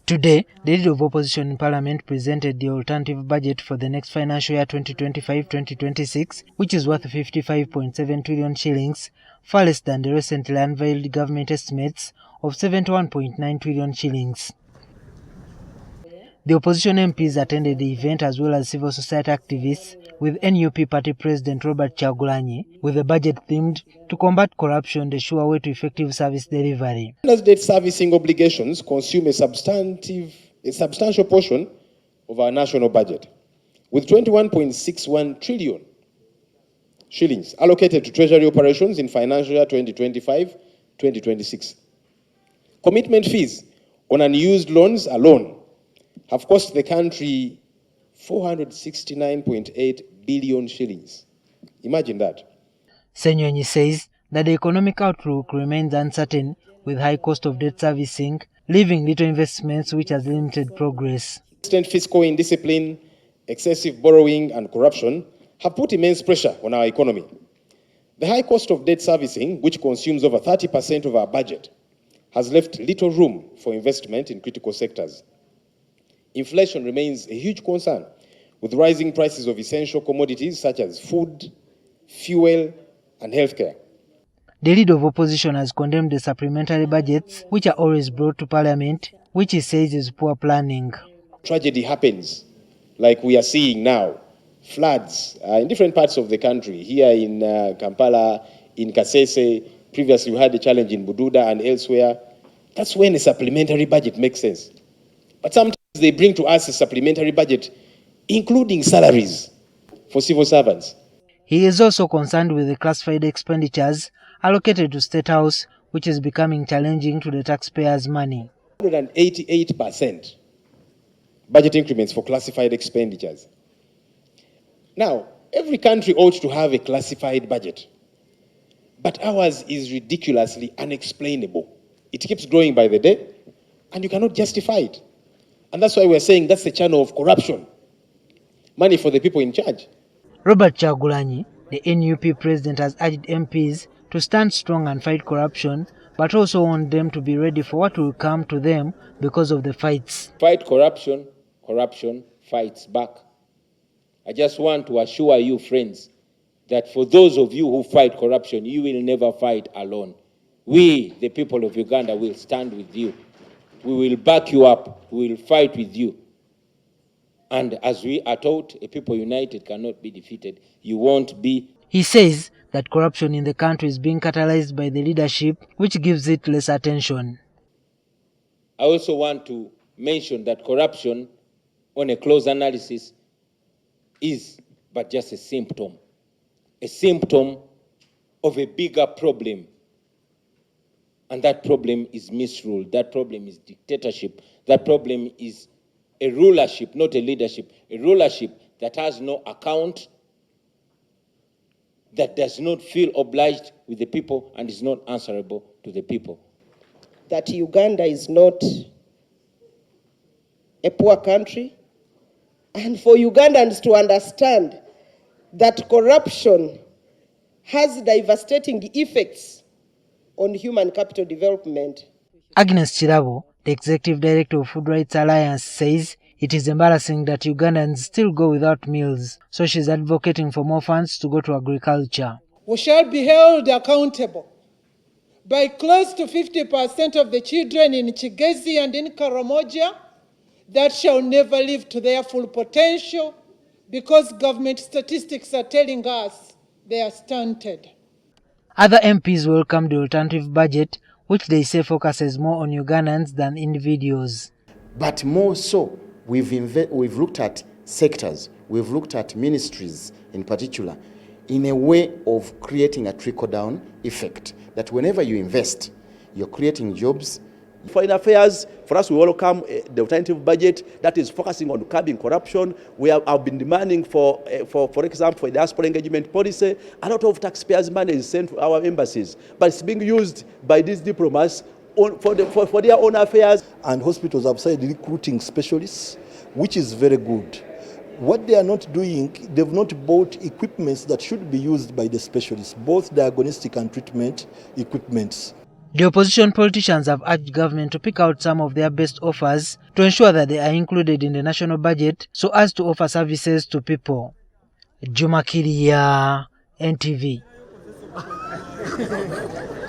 Today, the Leader of Opposition in Parliament presented the alternative budget for the next financial year 2025-2026, which is worth 55.7 trillion shillings, far less than the recently unveiled government estimates of 71.9 trillion shillings. The opposition MPs attended the event as well as civil society activists, with NUP Party President Robert Kyagulanyi, with the budget themed to combat corruption, the sure way to effective service delivery. Debt servicing obligations consume a substantial portion of our national budget, with 21.61 trillion shillings allocated to treasury operations in financial year 2025-2026. Commitment fees on unused loans alone have cost the country 469.8 billion shillings. Imagine that. Ssenyonyi says that the economic outlook remains uncertain with high cost of debt servicing, leaving little investments which has limited progress. Consistent fiscal indiscipline, excessive borrowing and corruption have put immense pressure on our economy. The high cost of debt servicing, which consumes over 30% of our budget, has left little room for investment in critical sectors. Inflation remains a huge concern, with rising prices of essential commodities such as food, fuel, and healthcare. The Leader of Opposition has condemned the supplementary budgets, which are always brought to Parliament, which he says is poor planning. Tragedy happens, like we are seeing now. Floods in different parts of the country, here in Kampala, in Kasese. Previously, we had the challenge in Bududa and elsewhere. That's when a supplementary budget makes sense. But sometimes they bring to us a supplementary budget, including salaries for civil servants. He is also concerned with the classified expenditures allocated to State House, which is becoming challenging to the taxpayers' money. 188% budget increments for classified expenditures. Now, every country ought to have a classified budget, but ours is ridiculously unexplainable. It keeps growing by the day, and you cannot justify it. And that's why we're saying that's the channel of corruption. Money for the people in charge. Robert Kyagulanyi, the NUP president, has urged MPs to stand strong and fight corruption, but also want them to be ready for what will come to them because of the fights. Fight corruption, corruption fights back. I just want to assure you, friends, that for those of you who fight corruption, you will never fight alone. We, the people of Uganda, will stand with you. We will back you up. We will fight with you. And as we are taught, a people united cannot be defeated. You won't be. He says that corruption in the country is being catalyzed by the leadership, which gives it less attention. I also want to mention that corruption, on a close analysis, is but just a symptom of a bigger problem. And that problem is misrule. That problem is dictatorship. That problem is a rulership, not a leadership. A rulership that has no account, that does not feel obliged with the people and is not answerable to the people. That Uganda is not a poor country, and for Ugandans to understand that corruption has devastating effects on human capital development. Agnes Chirabo, the Executive Director of Food Rights Alliance, says it is embarrassing that Ugandans still go without meals, so she's advocating for more funds to go to agriculture. We shall be held accountable by close to 50% of the children in Kigezi and in Karamoja that shall never live to their full potential because government statistics are telling us they are stunted. Other MPs welcome the alternative budget, which they say focuses more on Ugandans than individuals. But more so, we've looked at sectors, we've looked at ministries in particular, in a way of creating a trickle-down effect, that whenever you invest, you're creating jobs. Foreign affairs, for us, we welcome the alternative budget that is focusing on curbing corruption. We have been demanding for example, for diaspora engagement policy. A lot of taxpayers' money is sent to our embassies, but it's being used by these diplomats for their own affairs. And hospitals have started recruiting specialists, which is very good. What they are not doing, they've not bought equipments that should be used by the specialists, both diagnostic and treatment equipments. The opposition politicians have urged government to pick out some of their best offers to ensure that they are included in the national budget so as to offer services to people. Juma Kiria, NTV.